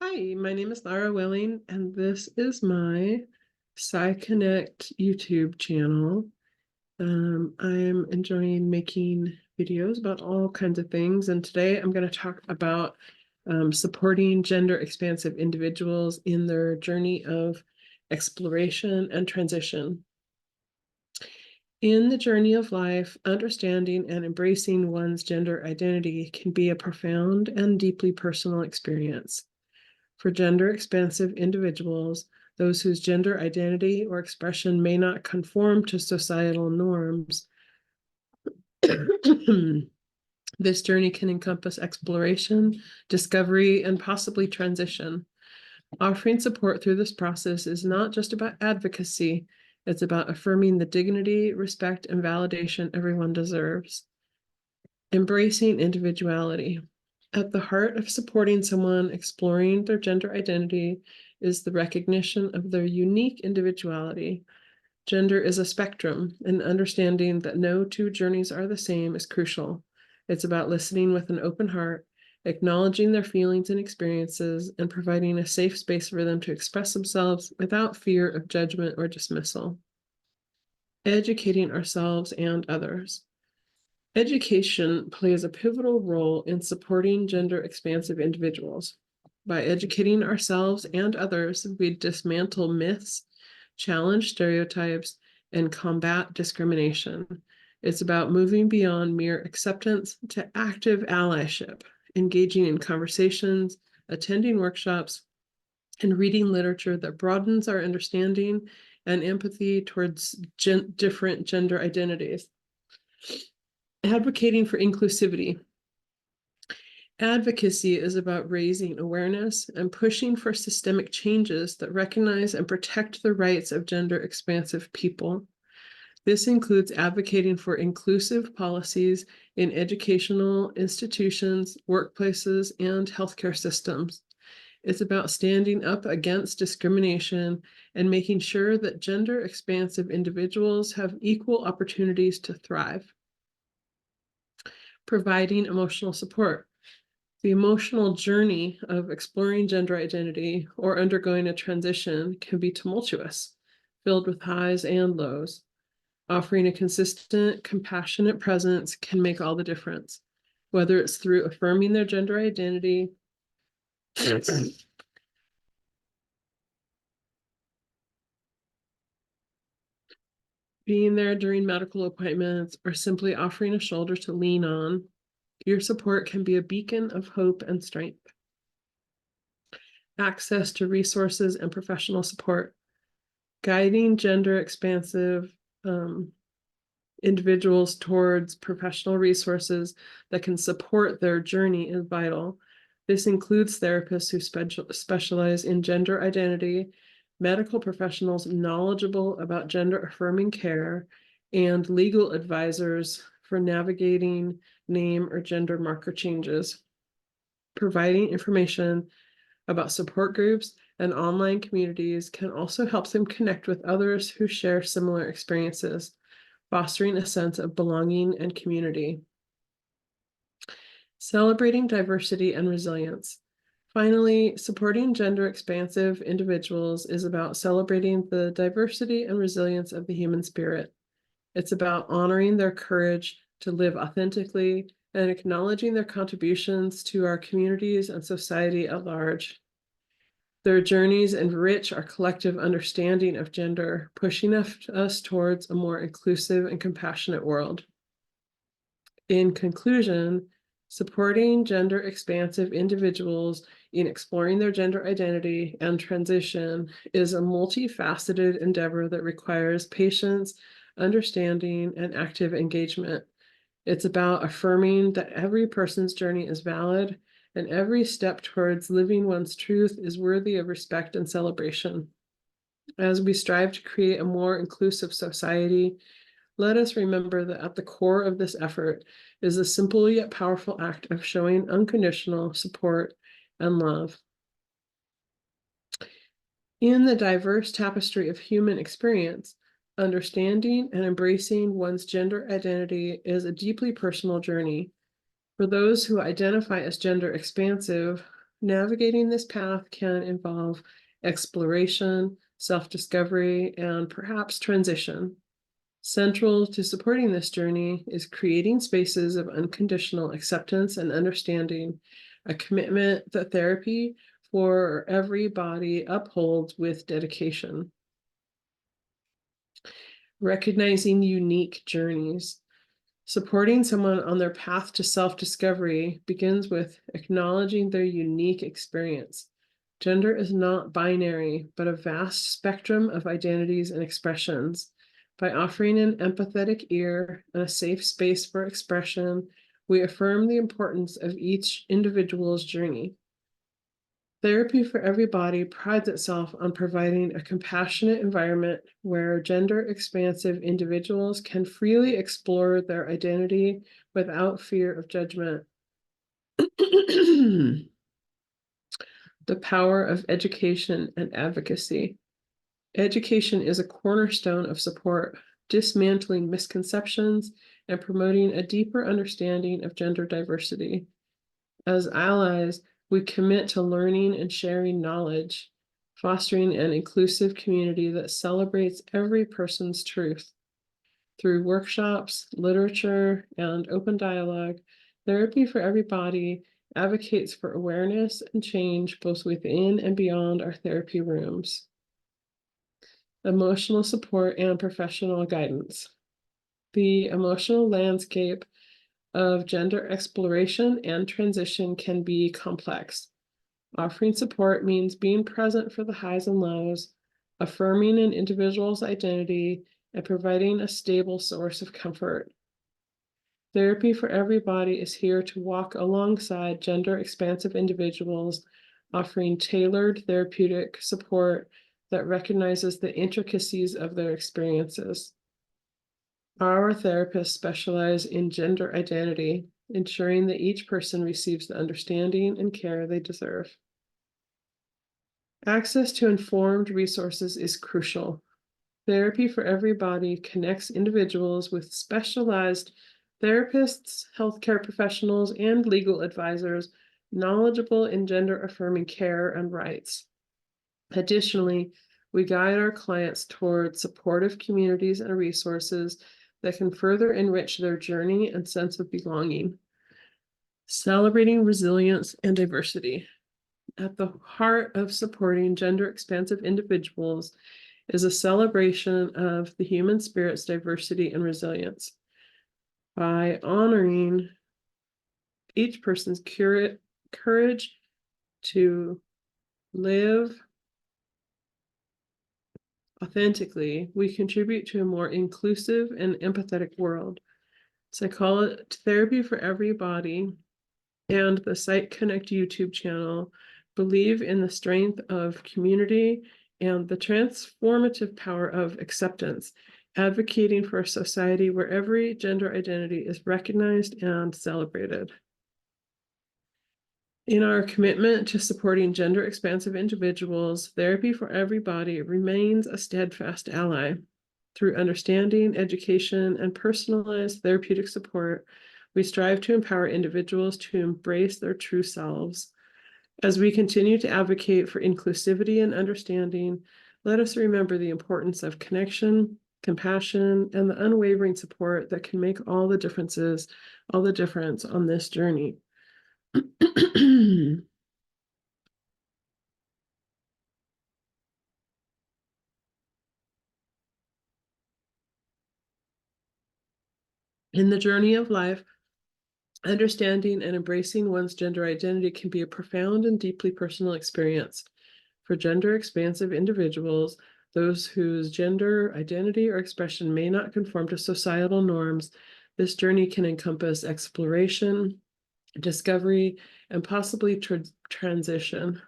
Hi, my name is Lara Willing, and this is my PsyConnect YouTube channel. I'm enjoying making videos about all kinds of things, and today I'm going to talk about supporting gender expansive individuals in their journey of exploration and transition. In the journey of life, understanding and embracing one's gender identity can be a profound and deeply personal experience. For gender expansive individuals, those whose gender identity or expression may not conform to societal norms, this journey can encompass exploration, discovery, and possibly transition. Offering support through this process is not just about advocacy, it's about affirming the dignity, respect, and validation everyone deserves. Embracing individuality. At the heart of supporting someone exploring their gender identity is the recognition of their unique individuality. Gender is a spectrum, and understanding that no two journeys are the same is crucial. It's about listening with an open heart, acknowledging their feelings and experiences, and providing a safe space for them to express themselves without fear of judgment or dismissal. Educating ourselves and others. Education plays a pivotal role in supporting gender expansive individuals. By educating ourselves and others, we dismantle myths, challenge stereotypes, and combat discrimination. It's about moving beyond mere acceptance to active allyship, engaging in conversations, attending workshops, and reading literature that broadens our understanding and empathy towards different gender identities. Advocating for inclusivity. Advocacy is about raising awareness and pushing for systemic changes that recognize and protect the rights of gender expansive people. This includes advocating for inclusive policies in educational institutions, workplaces, and healthcare systems. It's about standing up against discrimination and making sure that gender expansive individuals have equal opportunities to thrive. Providing emotional support. The emotional journey of exploring gender identity or undergoing a transition can be tumultuous, filled with highs and lows. Offering a consistent, compassionate presence can make all the difference, whether it's through affirming their gender identity, being there during medical appointments, or simply offering a shoulder to lean on. Your support can be a beacon of hope and strength. Access to resources and professional support. Guiding gender expansive individuals towards professional resources that can support their journey is vital. This includes therapists who specialize in gender identity, medical professionals knowledgeable about gender affirming care, and legal advisors for navigating name or gender marker changes. Providing information about support groups and online communities can also help them connect with others who share similar experiences, fostering a sense of belonging and community. Celebrating diversity and resilience. Finally, supporting gender expansive individuals is about celebrating the diversity and resilience of the human spirit. It's about honoring their courage to live authentically and acknowledging their contributions to our communities and society at large. Their journeys enrich our collective understanding of gender, pushing us towards a more inclusive and compassionate world. In conclusion, supporting gender expansive individuals in exploring their gender identity and transition is a multifaceted endeavor that requires patience, understanding, and active engagement. It's about affirming that every person's journey is valid and every step towards living one's truth is worthy of respect and celebration. As we strive to create a more inclusive society, let us remember that at the core of this effort is a simple yet powerful act of showing unconditional support and love. In the diverse tapestry of human experience, understanding and embracing one's gender identity is a deeply personal journey. For those who identify as gender expansive, Navigating this path can involve exploration, self-discovery, and perhaps transition. Central to supporting this journey is creating spaces of unconditional acceptance and understanding, a commitment that therapy for everybody upholds with dedication. Recognizing unique journeys. Supporting someone on their path to self-discovery begins with acknowledging their unique experience. Gender is not binary, but a vast spectrum of identities and expressions. By offering an empathetic ear and a safe space for expression, we affirm the importance of each individual's journey. Therapy for Everybody prides itself on providing a compassionate environment where gender-expansive individuals can freely explore their identity without fear of judgment. The power of education and advocacy. Education is a cornerstone of support, dismantling misconceptions and promoting a deeper understanding of gender diversity. As allies, we commit to learning and sharing knowledge, fostering an inclusive community that celebrates every person's truth. Through workshops, literature, and open dialogue, Therapy for Everybody advocates for awareness and change both within and beyond our therapy rooms. Emotional support and professional guidance. The emotional landscape of gender exploration and transition can be complex. Offering support means being present for the highs and lows, affirming an individual's identity, and providing a stable source of comfort. Therapy for Everybody is here to walk alongside gender-expansive individuals, offering tailored therapeutic support that recognizes the intricacies of their experiences. Our therapists specialize in gender identity, ensuring that each person receives the understanding and care they deserve. Access to informed resources is crucial. Therapy for Everybody connects individuals with specialized therapists, healthcare professionals, and legal advisors knowledgeable in gender-affirming care and rights. Additionally, we guide our clients toward supportive communities and resources that can further enrich their journey and sense of belonging. Celebrating resilience and diversity. At the heart of supporting gender-expansive individuals is a celebration of the human spirit's diversity and resilience. By honoring each person's courage to live authentically, we contribute to a more inclusive and empathetic world. Therapy for Everybody and the PsyConnect YouTube channel believe in the strength of community and the transformative power of acceptance, advocating for a society where every gender identity is recognized and celebrated. In our commitment to supporting gender-expansive individuals, Therapy for Everybody remains a steadfast ally. Through understanding, education, and personalized therapeutic support, we strive to empower individuals to embrace their true selves. As we continue to advocate for inclusivity and understanding, let us remember the importance of connection, compassion, and the unwavering support that can make all the difference on this journey. In the journey of life, understanding and embracing one's gender identity can be a profound and deeply personal experience. For gender-expansive individuals, those whose gender identity or expression may not conform to societal norms, this journey can encompass exploration, discovery, and possibly transition.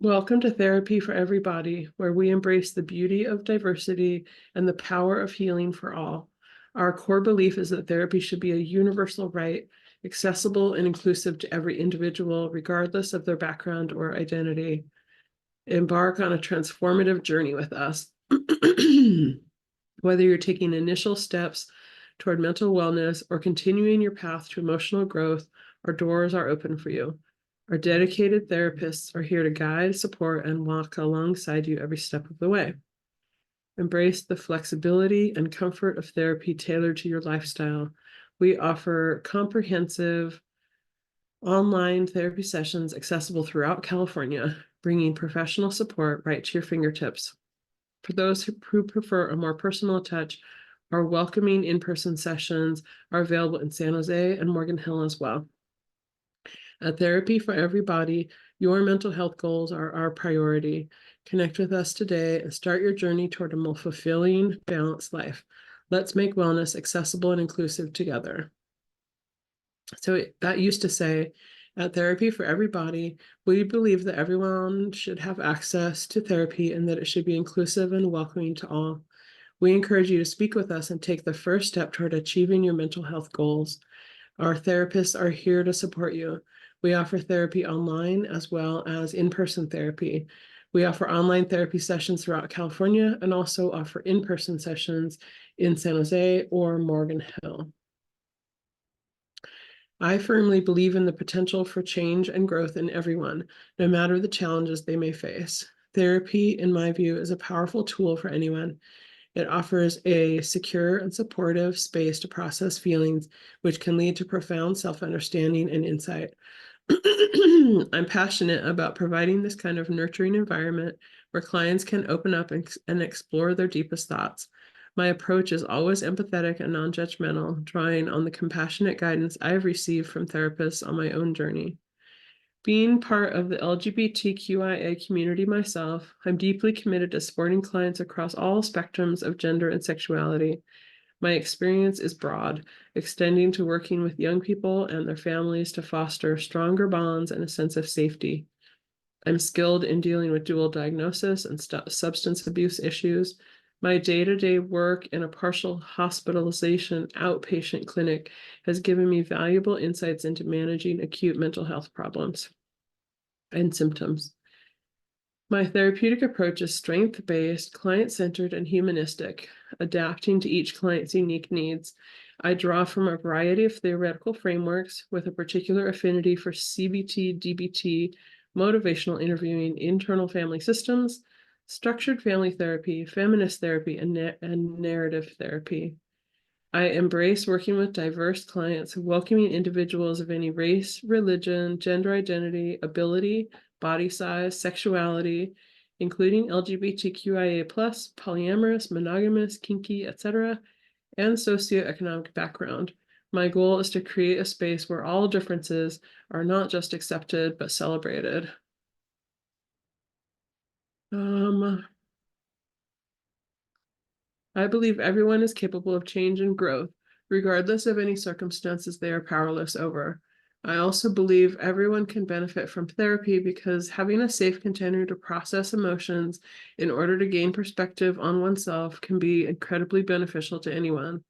Welcome to Therapy for Everybody, where we embrace the beauty of diversity and the power of healing for all. Our core belief is that therapy should be a universal right, accessible and inclusive to every individual, regardless of their background or identity. Embark on a transformative journey with us. Whether you're taking initial steps toward mental wellness or continuing your path to emotional growth, our doors are open for you. Our dedicated therapists are here to guide, support, and walk alongside you every step of the way. Embrace the flexibility and comfort of therapy tailored to your lifestyle. We offer comprehensive online therapy sessions accessible throughout California, bringing professional support right to your fingertips. For those who prefer a more personal touch, our welcoming in-person sessions are available in San Jose and Morgan Hill as well. At Therapy for Everybody, your mental health goals are our priority. Connect with us today and start your journey toward a more fulfilling, balanced life. Let's make wellness accessible and inclusive together. So that used to say, at Therapy for Everybody, we believe that everyone should have access to therapy and that it should be inclusive and welcoming to all. We encourage you to speak with us and take the first step toward achieving your mental health goals. Our therapists are here to support you. We offer therapy online as well as in-person therapy. We offer online therapy sessions throughout California and also offer in-person sessions in San Jose or Morgan Hill. I firmly believe in the potential for change and growth in everyone, no matter the challenges they may face. Therapy, in my view, is a powerful tool for anyone. It offers a secure and supportive space to process feelings, which can lead to profound self-understanding and insight. I'm passionate about providing this kind of nurturing environment where clients can open up and explore their deepest thoughts. My approach is always empathetic and non-judgmental, drawing on the compassionate guidance I have received from therapists on my own journey. Being part of the LGBTQIA community myself, I'm deeply committed to supporting clients across all spectrums of gender and sexuality. My experience is broad, extending to working with young people and their families to foster stronger bonds and a sense of safety. I'm skilled in dealing with dual diagnosis and substance abuse issues. My day-to-day work in a partial hospitalization outpatient clinic has given me valuable insights into managing acute mental health problems and symptoms. My therapeutic approach is strength-based, client-centered, and humanistic, adapting to each client's unique needs. I draw from a variety of theoretical frameworks with a particular affinity for CBT, DBT, motivational interviewing, internal family systems, structured family therapy, feminist therapy, and narrative therapy. I embrace working with diverse clients, welcoming individuals of any race, religion, gender identity, ability, body size, sexuality, including LGBTQIA+, polyamorous, monogamous, kinky, etc., and socioeconomic background. My goal is to create a space where all differences are not just accepted, but celebrated. I believe everyone is capable of change and growth, regardless of any circumstances they are powerless over. I also believe everyone can benefit from therapy because having a safe container to process emotions in order to gain perspective on oneself can be incredibly beneficial to anyone.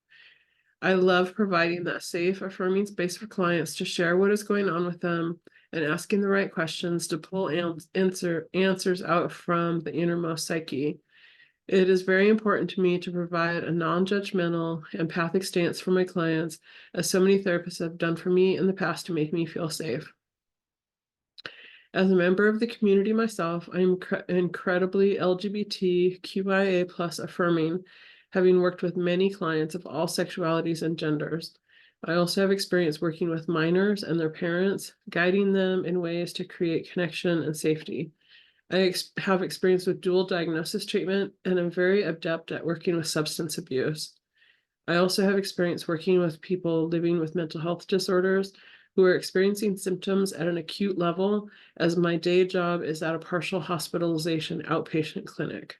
I love providing that safe, affirming space for clients to share what is going on with them and asking the right questions to pull answers out from the innermost psyche. It is very important to me to provide a non-judgmental, empathic stance for my clients, as so many therapists have done for me in the past to make me feel safe. As a member of the community myself, I'm incredibly LGBTQIA+ affirming, having worked with many clients of all sexualities and genders. I also have experience working with minors and their parents, guiding them in ways to create connection and safety. I have experience with dual diagnosis treatment, and I'm very adept at working with substance abuse. I also have experience working with people living with mental health disorders who are experiencing symptoms at an acute level, as my day job is at a partial hospitalization outpatient clinic.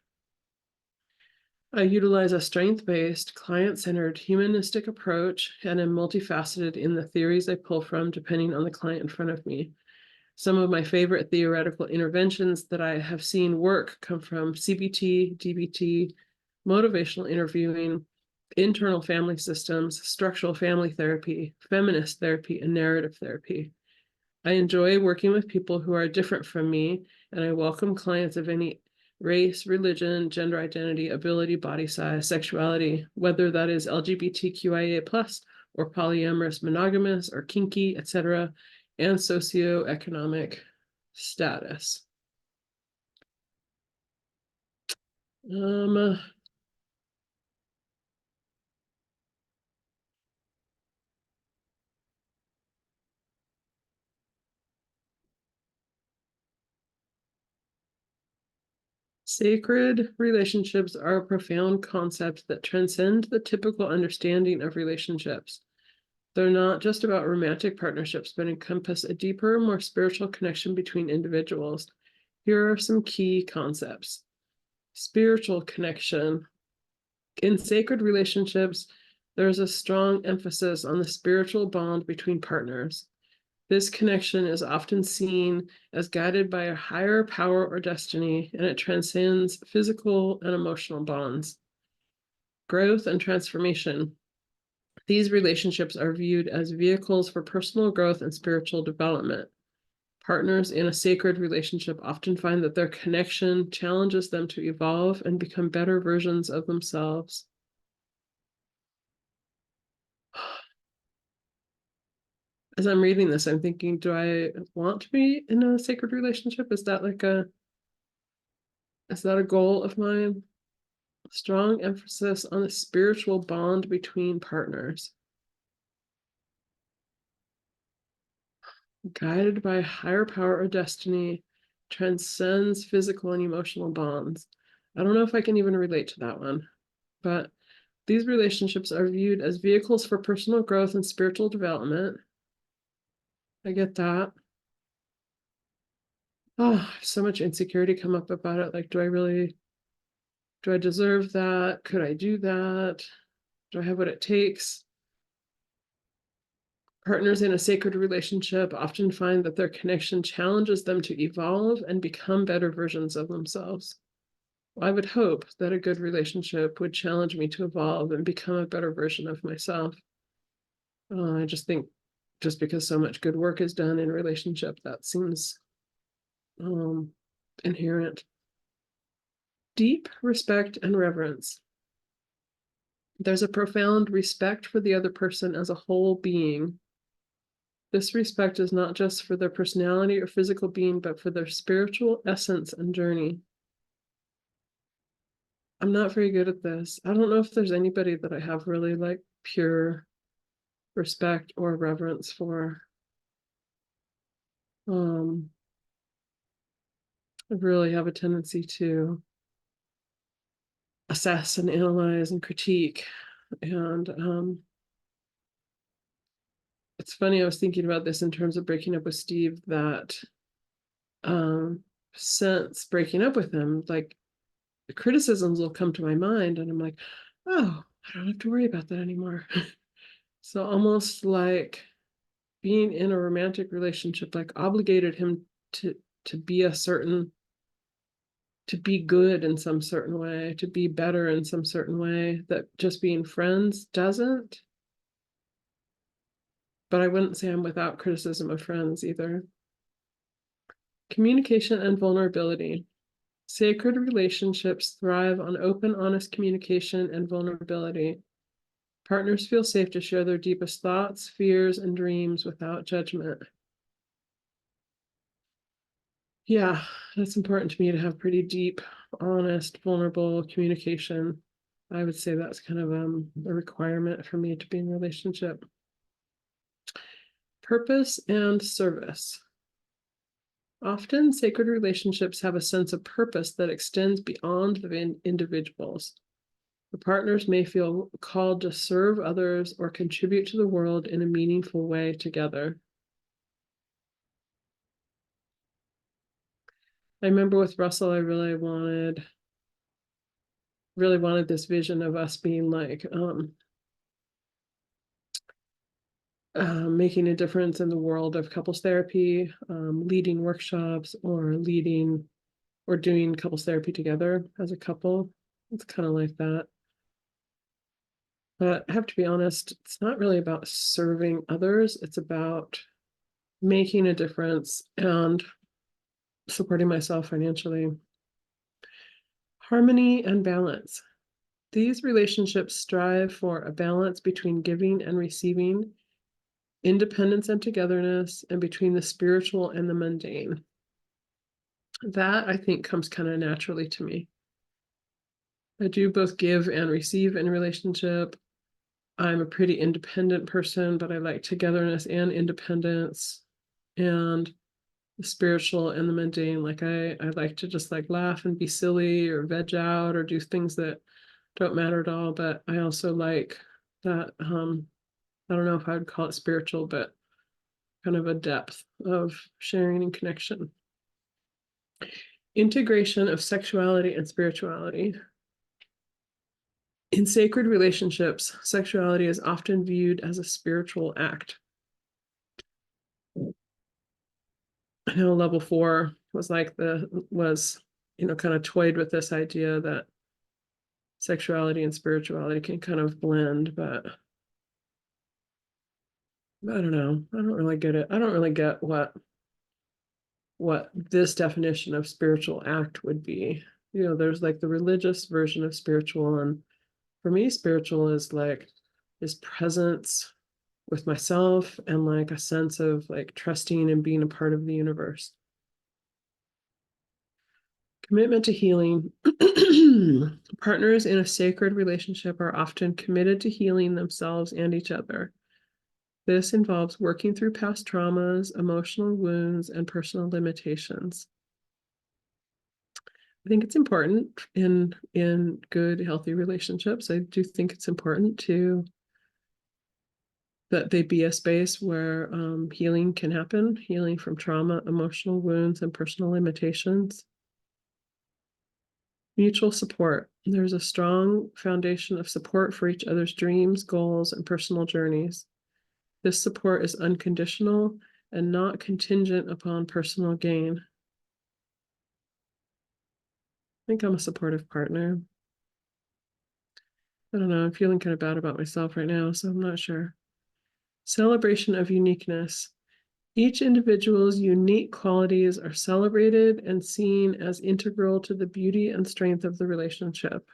I utilize a strength-based, client-centered, humanistic approach and am multifaceted in the theories I pull from depending on the client in front of me. Some of my favorite theoretical interventions that I have seen work come from CBT, DBT, motivational interviewing, internal family systems, structural family therapy, feminist therapy, and narrative therapy. I enjoy working with people who are different from me, and I welcome clients of any race, religion, gender identity, ability, body size, sexuality, whether that is LGBTQIA+ or polyamorous, monogamous, or kinky, etc., and socioeconomic status. Sacred relationships are a profound concept that transcend the typical understanding of relationships. They're not just about romantic partnerships, but encompass a deeper, more spiritual connection between individuals. Here are some key concepts. Spiritual connection. In sacred relationships, there's a strong emphasis on the spiritual bond between partners. This connection is often seen as guided by a higher power or destiny, and it transcends physical and emotional bonds. Growth and transformation. These relationships are viewed as vehicles for personal growth and spiritual development. Partners in a sacred relationship often find that their connection challenges them to evolve and become better versions of themselves. As I'm reading this, I'm thinking, do I want to be in a sacred relationship? Is that a goal of mine? Strong emphasis on the spiritual bond between partners. Guided by higher power or destiny, transcends physical and emotional bonds. I don't know if I can even relate to that one, but these relationships are viewed as vehicles for personal growth and spiritual development. I get that. Oh, so much insecurity come up about it. Like, do I deserve that? Could I do that? Do I have what it takes? Partners in a sacred relationship often find that their connection challenges them to evolve and become better versions of themselves. I would hope that a good relationship would challenge me to evolve and become a better version of myself. I just think just because so much good work is done in a relationship, that seems inherent. Deep respect and reverence. There's a profound respect for the other person as a whole being. This respect is not just for their personality or physical being, but for their spiritual essence and journey. I'm not very good at this. I don't know if there's anybody that I have really like pure respect or reverence for. I really have a tendency to assess and analyze and critique. And it's funny, I was thinking about this in terms of breaking up with Steve, that since breaking up with him, like the criticisms will come to my mind and I'm like, oh, I don't have to worry about that anymore. So almost like being in a romantic relationship like obligated him to be to be good in some certain way, to be better in some certain way that just being friends doesn't. But I wouldn't say I'm without criticism of friends either. Communication and vulnerability. Sacred relationships thrive on open, honest communication and vulnerability. Partners feel safe to share their deepest thoughts, fears, and dreams without judgment. Yeah, that's important to me to have pretty deep, honest, vulnerable communication. I would say that's kind of a requirement for me to be in a relationship. Purpose and service. Often, sacred relationships have a sense of purpose that extends beyond the individuals. The partners may feel called to serve others or contribute to the world in a meaningful way together. I remember with Russell, I really wanted this vision of us being like making a difference in the world of couples therapy, leading workshops or doing couples therapy together as a couple. It's kind of like that. But I have to be honest, it's not really about serving others. It's about making a difference and supporting myself financially. Harmony and balance. These relationships strive for a balance between giving and receiving, independence and togetherness, and between the spiritual and the mundane. That, I think, comes kind of naturally to me. I do both give and receive in a relationship. I'm a pretty independent person, but I like togetherness and independence and the spiritual and the mundane. Like I like to just like laugh and be silly or veg out or do things that don't matter at all. But I also like that, I don't know if I would call it spiritual, but kind of a depth of sharing and connection. Integration of sexuality and spirituality. In sacred relationships, sexuality is often viewed as a spiritual act. I know level 4 was kind of toyed with this idea that sexuality and spirituality can kind of blend, but I don't know. I don't really get it. I don't really get what this definition of spiritual act would be. There's like the religious version of spiritual, and for me, spiritual is like this presence with myself and like a sense of like trusting and being a part of the universe. Commitment to healing. Partners in a sacred relationship are often committed to healing themselves and each other. This involves working through past traumas, emotional wounds, and personal limitations. I think it's important in good, healthy relationships. I do think it's important that they be a space where healing can happen, healing from trauma, emotional wounds, and personal limitations. Mutual support. There's a strong foundation of support for each other's dreams, goals, and personal journeys. This support is unconditional and not contingent upon personal gain. I think I'm a supportive partner. I don't know, I'm feeling kind of bad about myself right now, so I'm not sure. Celebration of uniqueness. Each individual's unique qualities are celebrated and seen as integral to the beauty and strength of the relationship.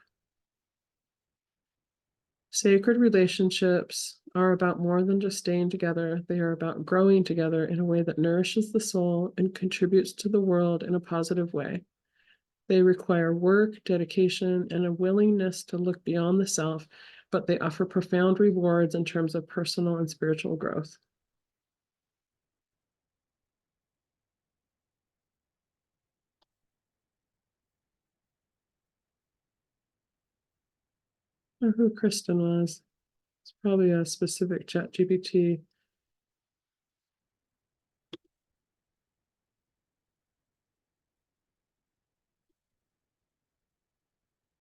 Sacred relationships are about more than just staying together. They are about growing together in a way that nourishes the soul and contributes to the world in a positive way. They require work, dedication, and a willingness to look beyond the self, but they offer profound rewards in terms of personal and spiritual growth. I don't know who Kristen was. It's probably a specific ChatGPT